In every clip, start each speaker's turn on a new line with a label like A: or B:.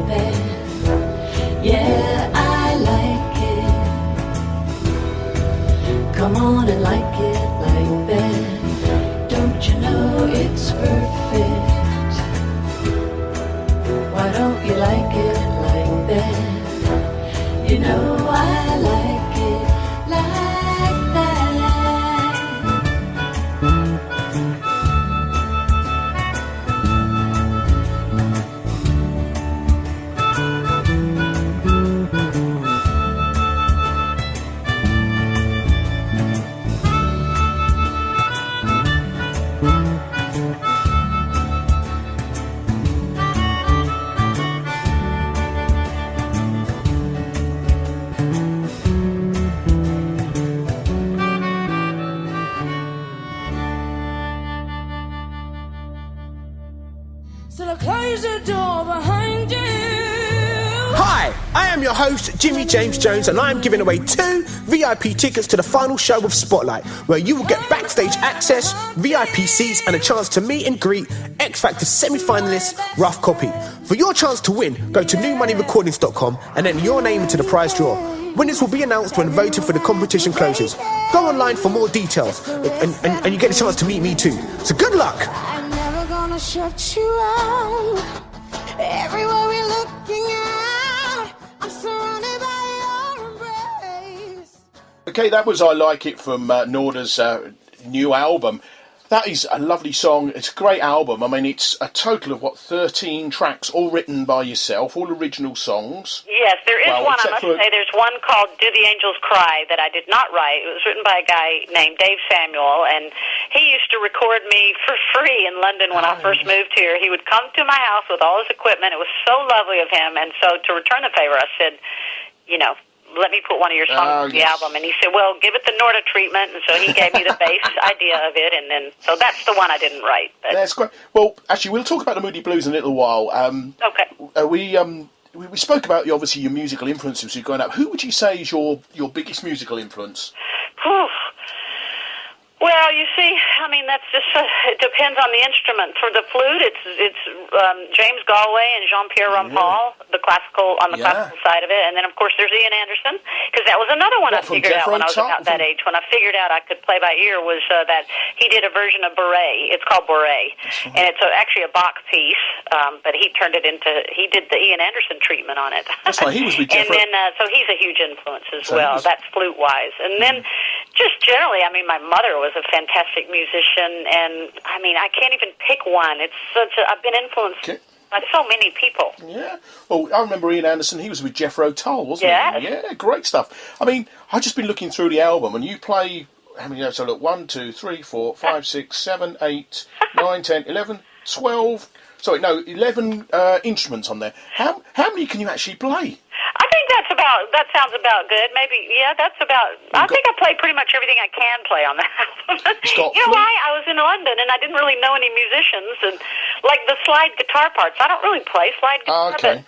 A: that. Yeah, I like it. Come on and like it like that. Don't you know it's perfect? Why don't you like it like that? You know I like it like that.
B: So close the door behind you.
C: Hi, I am your host, Jimmy James Jones, and I am giving away 2 VIP tickets to the final show of Spotlight, where you will get backstage access, VIP seats, and a chance to meet and greet X Factor semi-finalist Rough Copy. For your chance to win, go to newmoneyrecordings.com and enter your name into the prize draw. Winners will be announced when voted for the competition closes. Go online for more details, and you get a chance to meet me too. So good luck!
B: I'm never gonna shut you out. Everywhere we're looking at, I'm surrounded by your embrace.
D: Okay, that was I Like It from Norda's new album. That is a lovely song. It's a great album. I mean, it's a total of, 13 tracks, all written by yourself, all original songs.
E: Yes, there is one, I must say. There's one called Do the Angels Cry that I did not write. It was written by a guy named Dave Samuel, and he used to record me for free in London when I first moved here. He would come to my house with all his equipment. It was so lovely of him, and so to return the favor, I said, let me put one of your songs on the album. And he said, well, give it the Norda treatment. And so he gave me the bass idea of it. And then, so that's the one I didn't write. But.
D: That's great. Well, actually, we'll talk about the Moody Blues in a little while.
E: Okay.
D: We spoke about, obviously, your musical influences you've grown up. Who would you say is your biggest musical influence?
E: Whew. Well, you see, I mean, that's just, it depends on the instrument. For the flute, it's James Galway and Jean-Pierre Rampal, the classical side of it. And then, of course, there's Ian Anderson, because that was another one I figured out when I was about that age. When I figured out I could play by ear was that he did a version of Bourrée. It's called Bourrée. And it's actually a Bach piece, but he turned it into, he did the Ian Anderson treatment on it.
D: That's right, he was with Jeffrey.
E: And then, so he's a huge influence as well. That's flute-wise. And then, just generally, I mean, my mother was a fantastic musician, and I mean, I can't even pick one. It's I've been influenced by so many people.
D: Yeah. Well, I remember Ian Anderson. He was with Jethro Tull, wasn't he? Yeah, great stuff. I mean, I've just been looking through the album, and you play. How many notes? So look, 1, 2, 3, 4, 5, 6, 7, 8, 9, 10, 11, 12. Sorry, no, 11 instruments on there. How many can you actually play?
E: I think that sounds about good. Maybe, yeah, that's about, I think I play pretty much everything I can play on the album. You know why? I was in London and I didn't really know any musicians, and like the slide guitar parts, I don't really play slide guitar, but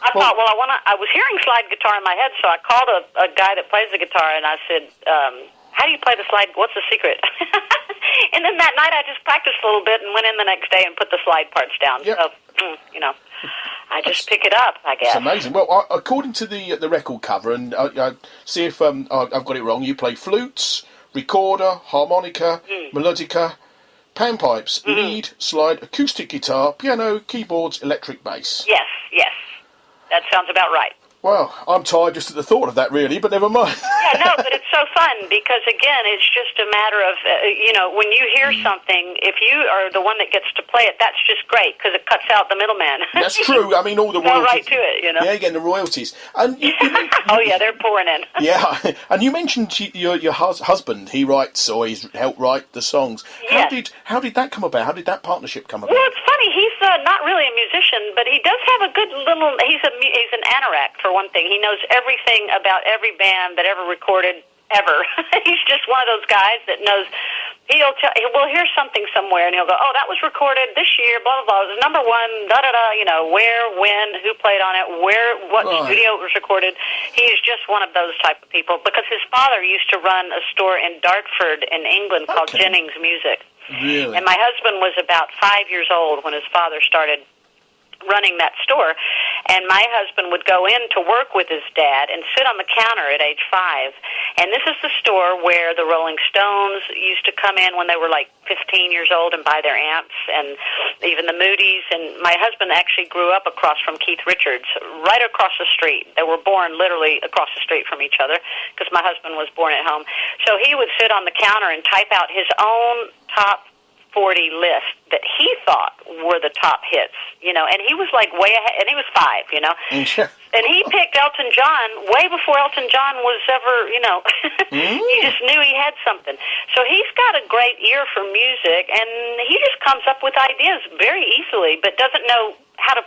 E: I thought, I was hearing slide guitar in my head, so I called a guy that plays the guitar and I said, how do you play the slide? What's the secret? And then that night I just practiced a little bit and went in the next day and put the slide parts down. Yep. So, I just pick it up, I guess.
D: It's amazing. Well, according to the record cover, and I see if I've got it wrong, you play flutes, recorder, harmonica, melodica, panpipes, lead, slide, acoustic guitar, piano, keyboards, electric bass.
E: Yes. That sounds about right.
D: Well, I'm tired just at the thought of that, really, but never mind.
E: Yeah, no, but it's so fun because, again, it's just a matter of, when you hear something, if you are the one that gets to play it, that's just great because it cuts out the middleman.
D: That's true. I mean, all the royalties.
E: Go right to it,
D: Yeah, you're getting the royalties. And
E: they're pouring in.
D: Yeah, and you mentioned your husband. He writes, or he's helped write the songs.
E: Yes.
D: How did that come about? How did that partnership come about?
E: Well, it's funny. He's not really a musician, but he does have a good little. He's an anorak for one thing. He knows everything about every band that ever recorded ever. He's just one of those guys that knows. We'll hear something somewhere, and he'll go, "Oh, that was recorded this year. Blah blah blah. It was number one. Da da da. Where, when, who played on it, what studio it was recorded." He is just one of those type of people because his father used to run a store in Dartford in England called Jennings Music.
D: Really?
E: And my husband was about 5 years old when his father started running that store, and my husband would go in to work with his dad and sit on the counter at age 5. And this is the store where the Rolling Stones used to come in when they were like 15 years old and buy their amps, and even the Moody's. And my husband actually grew up across from Keith Richards, right across the street. They were born literally across the street from each other because my husband was born at home. So he would sit on the counter and type out his own top 40 list that he thought were the top hits, and he was like way ahead, and he was 5, and he picked Elton John way before Elton John was ever, he just knew he had something. So he's got a great ear for music, and he just comes up with ideas very easily, but doesn't know how to,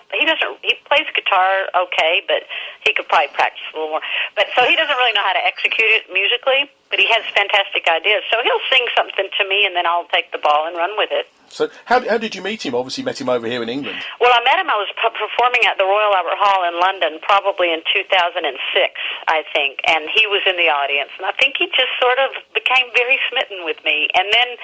E: he plays guitar okay, but he could probably practice a little more. But so he doesn't really know how to execute it musically, but he has fantastic ideas. So he'll sing something to me, and then I'll take the ball and run with it.
D: So how did you meet him? Obviously met him over here in England.
E: Well, I met him. I was performing at the Royal Albert Hall in London, probably in 2006, I think, and he was in the audience. And I think he just sort of became very smitten with me. And then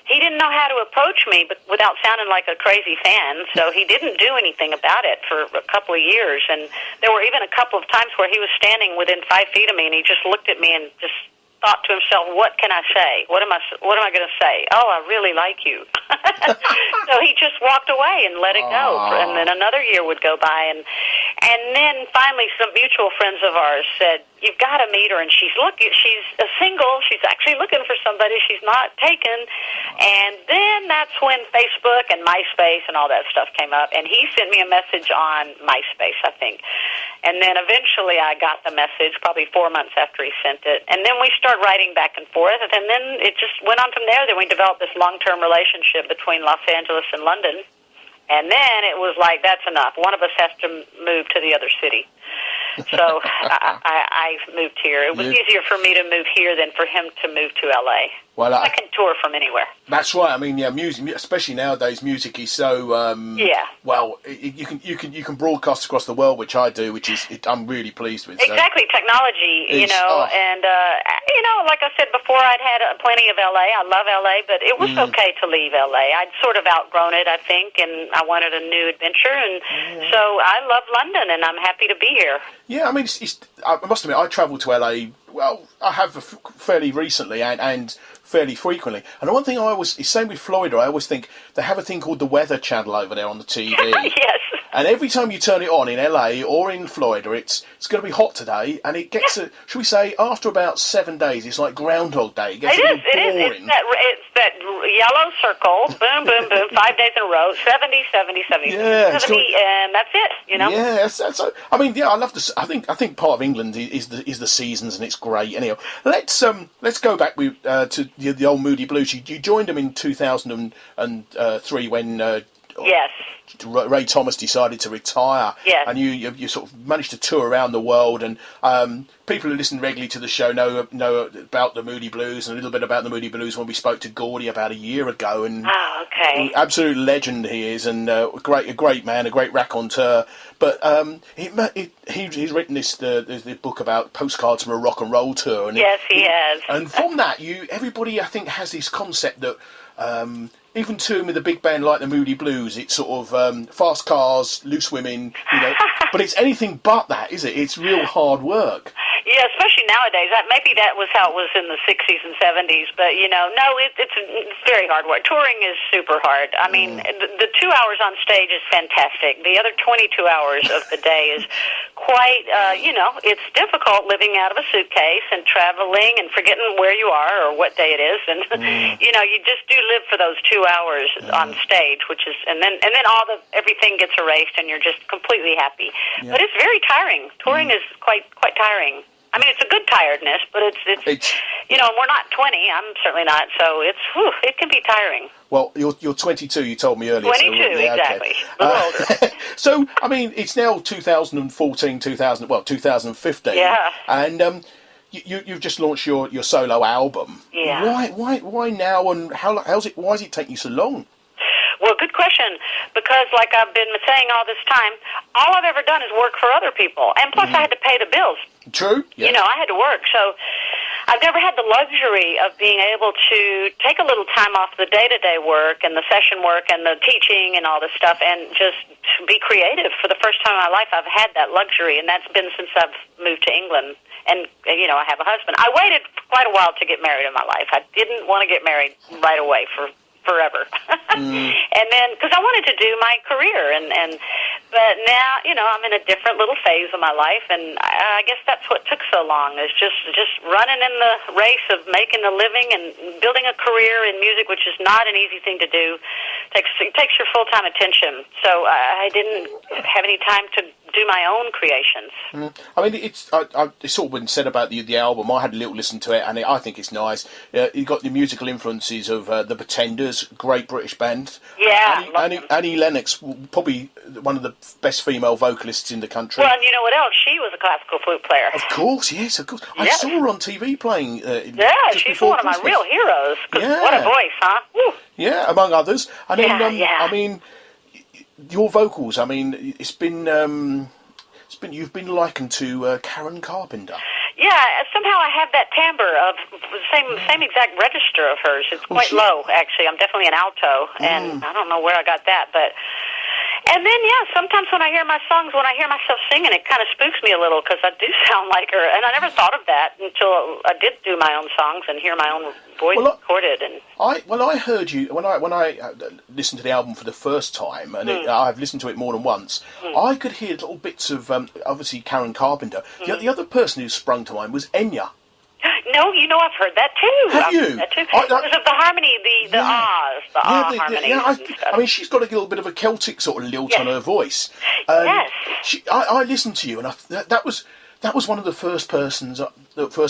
E: he didn't know how to approach me but without sounding like a crazy fan, so he didn't do anything about it for a couple of years. And there were even a couple of times where he was standing within 5 feet of me, and he just looked at me and just thought to himself, what can I say? What am I going to say? Oh, I really like you. So he just walked away and let it go. And then another year would go by, and then finally some mutual friends of ours said, you've got to meet her, and she's a single, she's actually looking for somebody, she's not taken. And then that's when Facebook and MySpace and all that stuff came up, and he sent me a message on MySpace, I think. And then eventually I got the message, probably 4 months after he sent it. And then we started writing back and forth, and then it just went on from there. Then we developed this long-term relationship between Los Angeles and London. And then it was like, that's enough. One of us has to move to the other city. So I moved here. It was easier for me to move here than for him to move to L.A. Well, I can tour from anywhere.
D: That's right. I mean, music, especially nowadays, music is so. Well, you can broadcast across the world, which I do, I'm really pleased with.
E: Exactly, so. Technology, and like I said before, I'd had plenty of L.A. I love L.A., but it was okay to leave L.A. I'd sort of outgrown it, I think, and I wanted a new adventure, and so I love London, and I'm happy to be here.
D: Yeah, I mean, I must admit, I travelled to L.A. Well, I have fairly recently and fairly frequently. And the one thing it's same with Florida, I always think they have a thing called the Weather Channel over there on the TV.
E: Yes.
D: And every time you turn it on in LA or in Florida, it's going to be hot today, and it gets, should we say, after about 7 days, it's like Groundhog Day. It gets boring.
E: It's that yellow circle, boom, boom, boom, 5 days in a row, 70, 70, 70, 70, and that's it,
D: Yeah, that's I mean, I love this. I think part of England is the seasons, and it's great. Anyhow, let's go back to the old Moody Blues. You joined them in 2003 when
E: yes.
D: Ray Thomas decided to retire,
E: yes.
D: And you sort of managed to tour around the world, and people who listen regularly to the show know about the Moody Blues and a little bit about the Moody Blues when we spoke to Gordy about a year ago, and absolute legend he is, and a great man, a great raconteur. But he's written this book about postcards from a rock and roll tour, and
E: yes, he has.
D: And from that, everybody I think has this concept that. Even touring with a big band like the Moody Blues, it's sort of fast cars, loose women, but it's anything but that, is it? It's real hard work.
E: Yeah, especially nowadays. Maybe that was how it was in the 60s and 70s, but, no, it's very hard work. Touring is super hard. I mean, the 2 hours on stage is fantastic. The other 22 hours of the day is quite, it's difficult living out of a suitcase and traveling and forgetting where you are or what day it is. And, you just do live for those 2 hours on stage, which is, and then everything gets erased and you're just completely happy. Yeah. But it's very tiring. Touring is quite tiring. I mean, it's a good tiredness, but it's we're not 20. I'm certainly not, so it can be tiring.
D: Well, you're 22. You told me earlier.
E: 22, so, exactly. Okay. A little older.
D: So, I mean, it's now 2014, 2015.
E: Yeah.
D: And you've just launched your solo album.
E: Yeah.
D: Why now? And why is it taking you so long?
E: Well, good question, because like I've been saying all this time, all I've ever done is work for other people, and plus I had to pay the bills.
D: True. Yeah.
E: I had to work, so I've never had the luxury of being able to take a little time off the day-to-day work and the session work and the teaching and all this stuff and just be creative. For the first time in my life, I've had that luxury, and that's been since I've moved to England. And, you know, I have a husband. I waited quite a while to get married in my life. I didn't want to get married right away for forever. And then, because I wanted to do my career, but now, you know, I'm in a different little phase of my life, and I guess that's what took so long, is just running in the race of making a living and building a career in music, which is not an easy thing to do. It takes your full-time attention. So I didn't have any time to do my own creations.
D: I mean, it's sort of been said about the album. I had a little listen to it, and I think it's nice. You've got the musical influences of The Pretenders, great British band.
E: Yeah.
D: Annie Lennox, probably one of the best female vocalists in the country.
E: Well, and you know what else? She was a classical flute player.
D: Of course, yes, of course. I saw her on TV playing.
E: She's one of my real heroes. What a voice, huh? Woo.
D: Yeah, among others. And then, I mean, your vocals. I mean, you've been likened to Karen Carpenter.
E: Yeah, somehow I have that timbre of the same exact register of hers. It's quite low, actually. I'm definitely an alto, and I don't know where I got that, but. And then, sometimes when I hear my songs, when I hear myself singing, it kind of spooks me a little because I do sound like her. And I never thought of that until I did do my own songs and hear my own voice recorded. And
D: I heard you when I listened to the album for the first time, and I've listened to it more than once. I could hear little bits of obviously Karen Carpenter. The other person who sprung to mind was Enya.
E: No, you know, I've heard that too.
D: Have you?
E: That too. Because of the harmony, the ahs, the harmonies.
D: I mean, she's got a little bit of a Celtic sort of lilt on her voice.
E: Yes.
D: I listened to you, and that was one of the first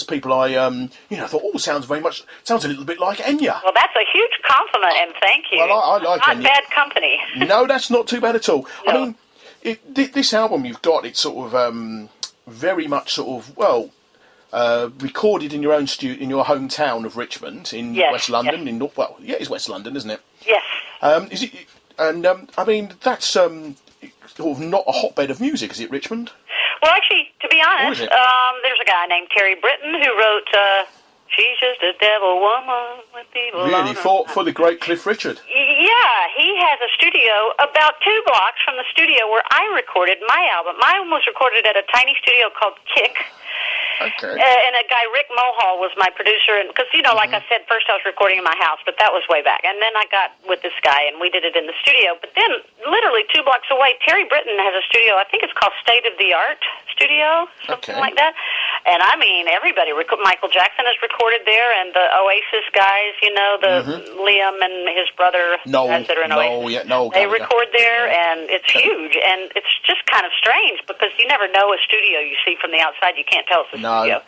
D: people I thought, sounds a little bit like Enya.
E: Well, that's a huge compliment, and thank you.
D: Well, I like
E: Not
D: Enya.
E: Bad company.
D: No, that's not too bad at all.
E: No.
D: I mean, this album you've got, it's sort of very much sort of recorded in your own in your hometown of Richmond in West London.
E: Yes.
D: It's West London, isn't it?
E: Yes.
D: Is it? And I mean, that's sort of not a hotbed of music, is it, Richmond?
E: Well, actually, to be honest, there's a guy named Terry Britton who wrote "She's Just a Devil Woman with Evil."
D: Really, for the great Cliff Richard.
E: Yeah, he has a studio about 2 blocks from the studio where I recorded my album. Mine was recorded at a tiny studio called Kick.
D: Okay.
E: And a guy, Rick Mulhall, was my producer. Because, like I said, first I was recording in my house, but that was way back. And then I got with this guy, and we did it in the studio. But then, literally 2 blocks away, Terry Britton has a studio. I think it's called State of the Art Studio, something like that. And, I mean, everybody. Michael Jackson has recorded there, and the Oasis guys, Liam and his brother, guys that are in Oasis. They record there, and it's huge. And it's just kind of strange, because you never know a studio you see from the outside. You can't tell it's a studio.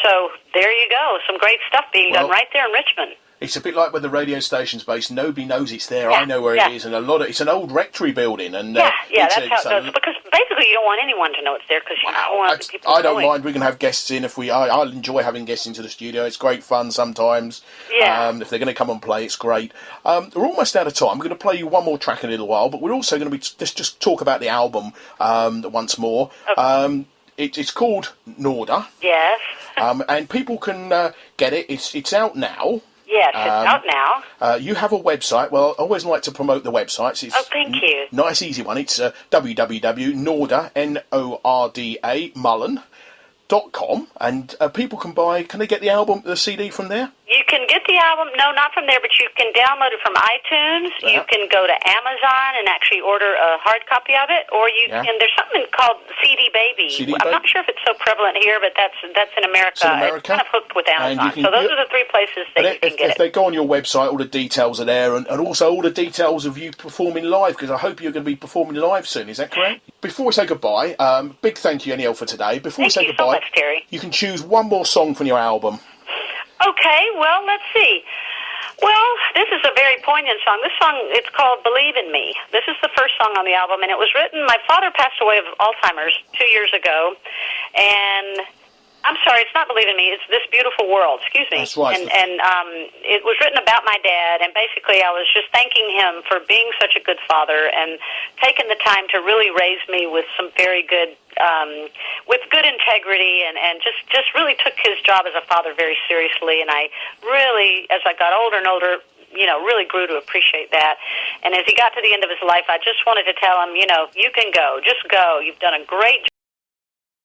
E: So there you go. Some great stuff being done right there in Richmond.
D: It's a bit like where the radio station's based. Nobody knows it's there. I know where it is, and it's an old rectory building. And
E: that's how it goes. Because basically, you don't want anyone to know it's there because you don't want people.
D: I don't mind. We can have guests in if I'll enjoy having guests into the studio. It's great fun sometimes.
E: Yeah.
D: If they're going to come and play, it's great. We're almost out of time. I'm going to play you one more track in a little while, but we're also going to be just talk about the album once more. Okay. It's called Norda.
E: Yes.
D: And people can get it. It's out now.
E: Yes, it's out now.
D: You have a website. Well, I always like to promote the websites. It's
E: thank you.
D: Nice, easy one. It's www.norda, Norda, Mullen.com, and people can buy. Can they get the CD from there?
E: You can get the album, no, not from there, but you can download it from iTunes. You can go to Amazon and actually order a hard copy of it, or you can. There's something called CD Baby. I'm not sure if it's so prevalent here, but that's in America. It's kind of hooked with Amazon. So those are the 3 places that you can get it.
D: If they go on your website, all the details are there, and also all the details of you performing live, because I hope you're going to be performing live soon. Is that correct? Before we say goodbye, big thank you, Aniel, for today. Before we say goodbye,
E: so much, Terry.
D: You can choose one more song from your album.
E: Okay, well, let's see. Well, this is a very poignant song. This song, it's called Believe in Me. This is the first song on the album, and it was written, my father passed away of Alzheimer's 2 years ago, and I'm sorry, it's not Believe in Me, it's This Beautiful World, excuse me.
D: That's right.
E: And it was written about my dad, and basically I was just thanking him for being such a good father and taking the time to really raise me with some very good with good integrity and just really took his job as a father very seriously. And I really, as I got older and older, really grew to appreciate that. And as he got to the end of his life, I just wanted to tell him, you can go. Just go. You've done a great job.